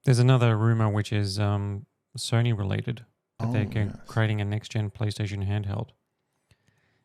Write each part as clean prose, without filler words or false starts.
There's another rumor which is Sony related that they're Oh, yes. creating a next gen PlayStation handheld.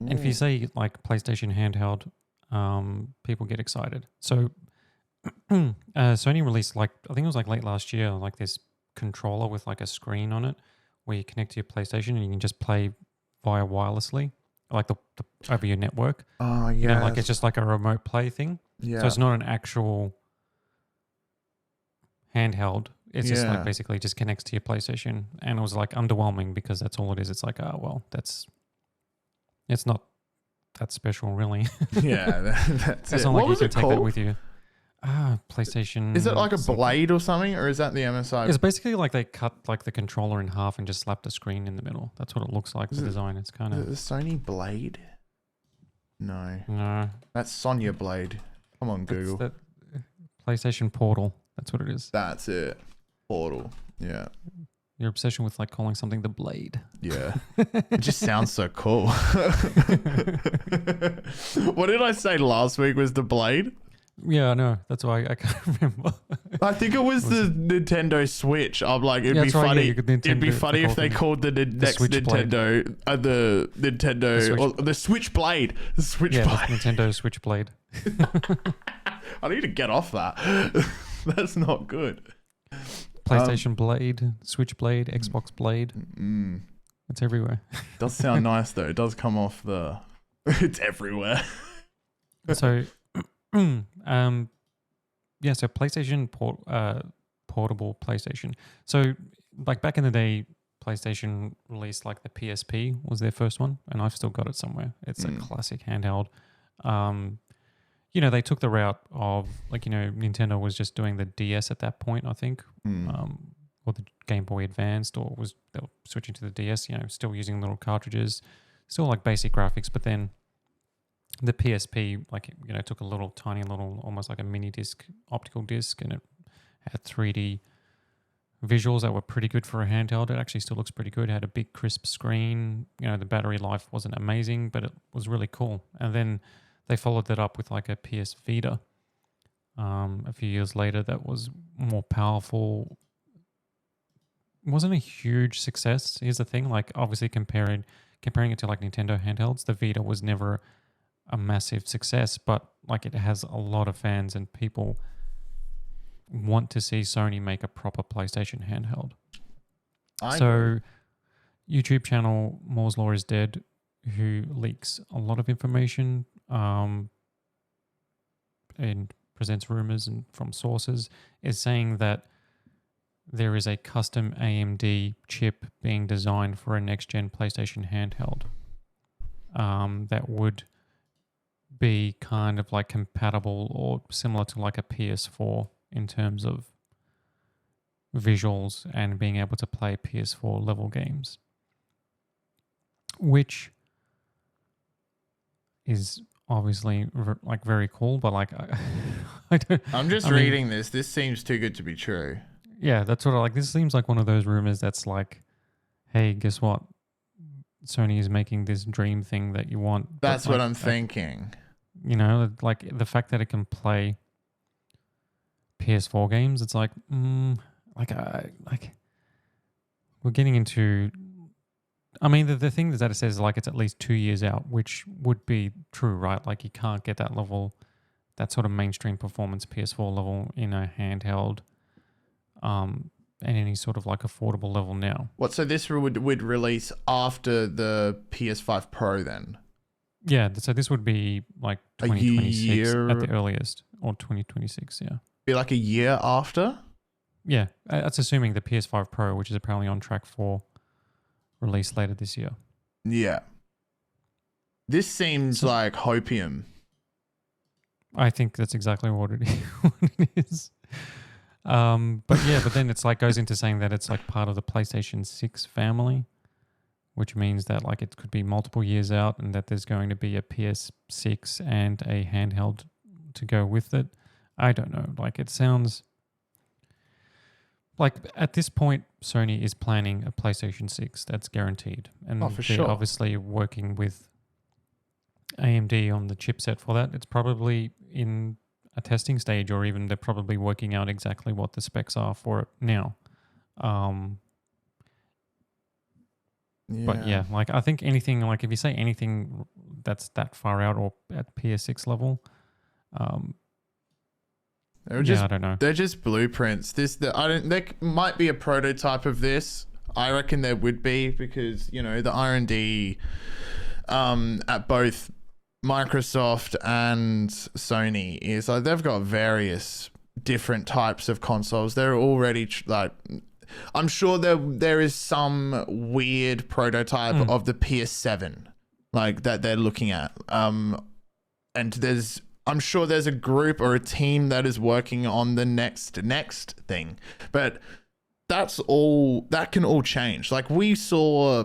And if you Ooh. say like PlayStation handheld, people get excited. So Sony released like I think it was like late last year, like this controller with like a screen on it where you connect to your PlayStation and you can just play via wirelessly, like the over your network. Oh, You know, like yes. it's just like a remote play thing. So Yeah. it's not an actual handheld. It's just like Yeah. basically just connects to your PlayStation, and it was like underwhelming because that's all it is. It's like, oh well, it's not that special really. Yeah. That's It's it. not What like you was can it take that called? with you. Ah, PlayStation. Is it like a something. blade or something, or is that the MSI? It's basically like they cut like the controller in half and just slapped a screen in the middle. That's what it looks like. Is The it- design. It's kind Is it of the Sony Blade? No. no. That's Sonya Blade. Come on, It's Google. the PlayStation Portal. That's what it is. That's it. Portal. Yeah. Your obsession with like calling something the Blade. Yeah. It just sounds so cool. What did I say last week was the Blade? Yeah, I know. That's why I can't remember. I think it was the Nintendo Switch. I'm like, it'd Yeah, be that's right, yeah, funny. you could It'd be Nintendo- funny if they called the next Switch Blade. Nintendo, the Nintendo, Switch- or the Switch Blade. The Switch Yeah, Blade. the Nintendo Switchblade. I need to get off that. That's not good. PlayStation Blade, Switchblade, Xbox Blade. Mm. It's everywhere. Does sound nice though. It does come off the. It's everywhere. So, yeah. So PlayStation portable PlayStation. So like back in the day, PlayStation released like the PSP was their first one, and I've still got it somewhere. It's a classic handheld. You know, they took the route of like, you know, Nintendo was just doing the DS at that point, I think, or the Game Boy Advanced, or they were switching to the DS. You know, still using little cartridges, still like basic graphics, but then the PSP, like, you know, took a little tiny little, almost like a mini disc, optical disc, and it had 3D visuals that were pretty good for a handheld. It actually still looks pretty good. It had a big crisp screen. You know, the battery life wasn't amazing, but it was really cool. And then they followed that up with like a PS Vita a few years later that was more powerful. It wasn't a huge success. Here's the thing, like obviously comparing it to like Nintendo handhelds, the Vita was never a massive success, but like it has a lot of fans and people want to see Sony make a proper PlayStation handheld. I So agree. YouTube channel Moore's Law is Dead, who leaks a lot of information and presents rumors and from sources, is saying that there is a custom AMD chip being designed for a next-gen PlayStation handheld that would be kind of like compatible or similar to like a PS4 in terms of visuals and being able to play PS4 level games, which is obviously like very cool, but like I don't. I'm just reading this. This seems too good to be true. Yeah, that's what I like. This seems like one of those rumors that's like, hey, guess what? Sony is making this dream thing that you want. That's what I'm thinking. You know, like the fact that it can play PS4 games, it's like, like we're getting into. I mean, the thing is that it says like it's at least 2 years out, which would be true, right? Like you can't get that level, that sort of mainstream performance PS4 level in a handheld, at any sort of like affordable level now. What? So this would release after the PS5 Pro then? Yeah, so this would be like 2026 year- at the earliest, or 2026. Yeah, Be like a year after? yeah. That's assuming the PS5 Pro, which is apparently on track for release later this year. Yeah. This seems like hopium. I think that's exactly what it is. But then it's like goes into saying that it's like part of the PlayStation 6 family, which means that like it could be multiple years out and that there's going to be a PS6 and a handheld to go with it. I don't know. Like it sounds like at this point, Sony is planning a PlayStation 6. That's guaranteed. And for they're sure. obviously working with AMD on the chipset for that. It's probably in a testing stage, or even they're probably working out exactly what the specs are for it now. But yeah, like I think anything, like if you say anything that's that far out or at PS6 level, I don't know. They're just blueprints. There might be a prototype of this. I reckon there would be, because the R&D at both Microsoft and Sony is like they've got various different types of consoles. They're already I'm sure there is some weird prototype of the PS7 like that they're looking at. And I'm sure there's a group or a team that is working on the next thing. But that can all change. Like we saw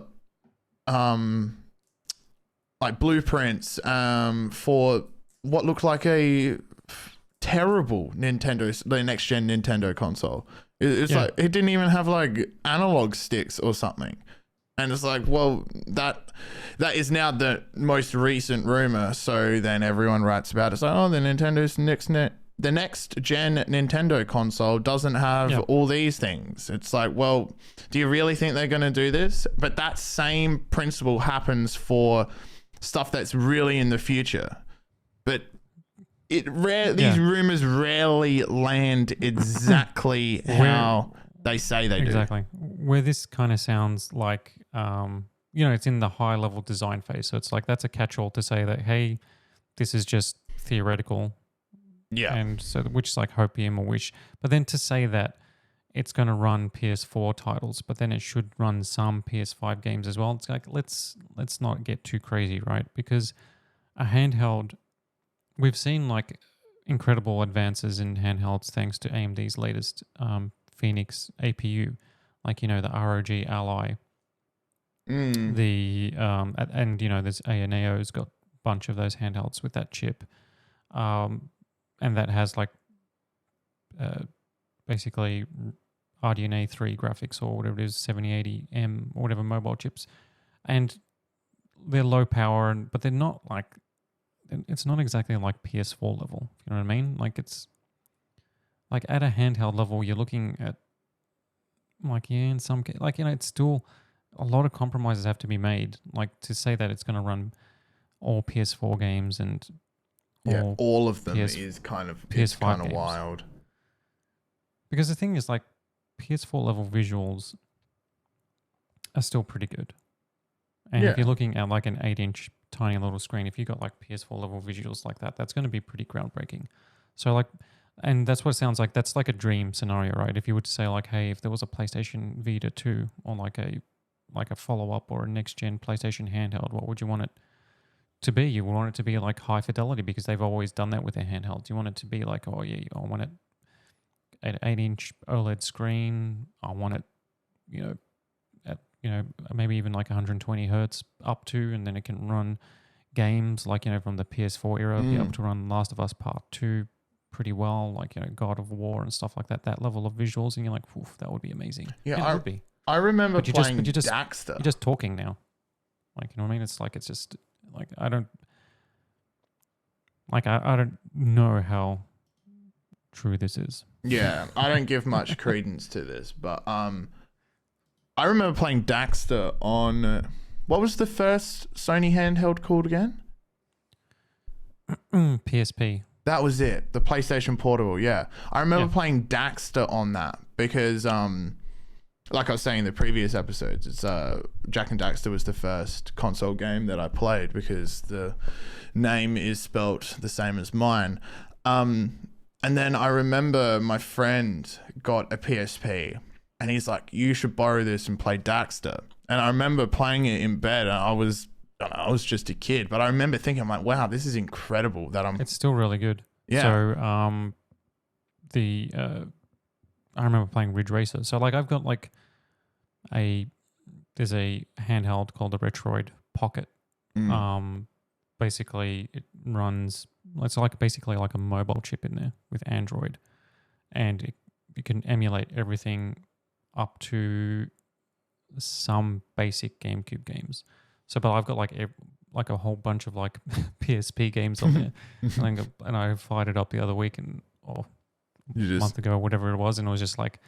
like blueprints for what looked like a terrible the next gen Nintendo console. It's like it didn't even have like analog sticks or something. And it's like, well, that is now the most recent rumor. So then everyone writes about it. It's like, oh, the next gen Nintendo console doesn't have all these things. It's like, well, do you really think they're going to do this? But that same principle happens for stuff that's really in the future. But these rumors rarely land exactly how they say they do. Exactly. Where this kind of sounds like, it's in the high level design phase. So it's like that's a catch-all to say that, hey, this is just theoretical. Yeah. And so, which is like hopium or wish. But then to say that it's going to run PS4 titles, but then it should run some PS5 games as well. It's like, let's not get too crazy, right? Because a handheld, we've seen like incredible advances in handhelds thanks to AMD's latest Phoenix APU, like, the ROG Ally. And there's ANAO's got a bunch of those handhelds with that chip. And that has like basically RDNA 3 graphics or whatever it is, 7080M or whatever mobile chips. And they're low power, but they're not like, it's not exactly like PS4 level. You know what I mean? Like it's like at a handheld level, you're looking at like, in some case, like, it's still a lot of compromises have to be made. Like to say that it's going to run all PS4 games and all of them is kind of PS5 wild. Because the thing is, like, PS4 level visuals are still pretty good. And if you're looking at like an 8-inch tiny little screen, if you got like PS4 level visuals like that, that's going to be pretty groundbreaking. So like, and that's what it sounds like. That's like a dream scenario, right? If you were to say like, hey, if there was a PlayStation Vita 2 or like a follow-up or a next-gen PlayStation handheld, what would you want it to be? You want it to be like high fidelity because they've always done that with their handhelds. You want it to be like, oh yeah, I want it at 8-inch OLED screen. I want it, at maybe even like 120 hertz up to, and then it can run games like from the PS4 era, be able to run Last of Us Part 2 pretty well, like God of War and stuff like that. That level of visuals, and you're like, oof, that would be amazing. Yeah, it would be. I remember playing Daxter. You're just talking now. Like, you know what I mean? It's like, it's just like, I don't know how true this is. Yeah, I don't give much credence to this, but I remember playing Daxter on what was the first Sony handheld called again? PSP. That was it. The PlayStation Portable. Yeah, I remember playing Daxter on that because like I was saying in the previous episodes, it's Jak and Daxter was the first console game that I played because the name is spelt the same as mine. And then I remember my friend got a PSP and he's like, you should borrow this and play Daxter. And I remember playing it in bed, and I was just a kid, but I remember thinking, I'm like, wow, this is incredible it's still really good. Yeah. So I remember playing Ridge Racer. So like I've got like there's a handheld called the Retroid Pocket. Basically it runs, it's like basically like a mobile chip in there with Android, and you can emulate everything up to some basic GameCube games. So, but I've got like like a whole bunch of like PSP games on there, and I fired it up the other week or a month ago or whatever it was, and it was just like,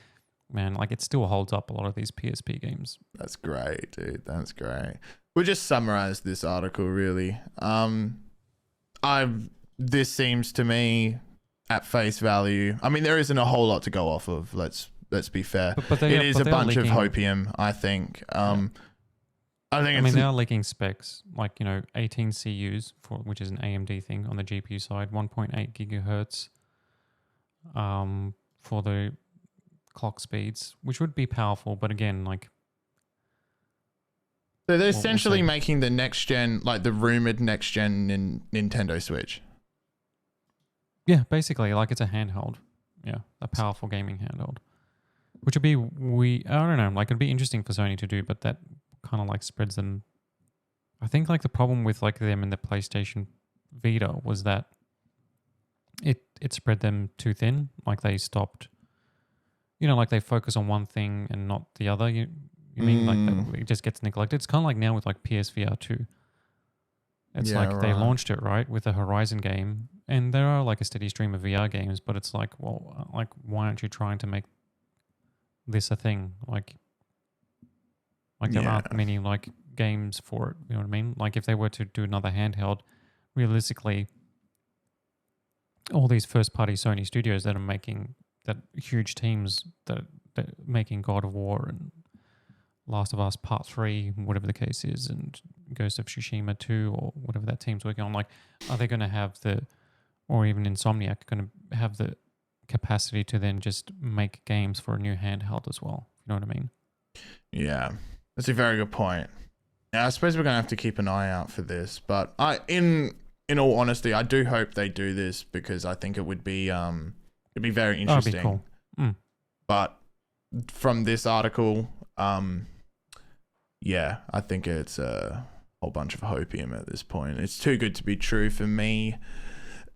man, like it still holds up a lot of these PSP games. That's great, dude. That's great. We'll just summarize this article really. This seems to me at face value. I mean, there isn't a whole lot to go off of. Let's be fair. But it is a bunch of hopium, I think. I mean, they are leaking specs, like, 18 CUs, which is an AMD thing on the GPU side, 1.8 gigahertz for the clock speeds, which would be powerful. But again, like... So they're essentially making the next gen, like the rumored next gen Nintendo Switch. Yeah, basically, like it's a handheld. Yeah, a powerful gaming handheld. Which would be, I don't know, like it'd be interesting for Sony to do, but that kind of like spreads them. I think like the problem with like them and the PlayStation Vita was that it spread them too thin. Like they stopped, like they focus on one thing and not the other. You mean like it just gets neglected? It's kind of like now with like PSVR 2. It's they launched it right with the Horizon game, and there are like a steady stream of VR games, but it's like, well, like why aren't you trying to make this a thing? Like there aren't many like games for it. You know what I mean? Like if they were to do another handheld, realistically, all these first-party Sony studios that are making that huge teams that making God of War and Last of Us Part 3, whatever the case is, and Ghost of Tsushima 2 or whatever that team's working on, like, are they going to have or even Insomniac going to have the capacity to then just make games for a new handheld as well? You know what I mean? Yeah, that's a very good point. Now, I suppose we're going to have to keep an eye out for this, but in all honesty, I do hope they do this because I think it would be it'd be very interesting. That'd be cool. But from this article, yeah, I think it's a whole bunch of hopium at this point. It's too good to be true for me.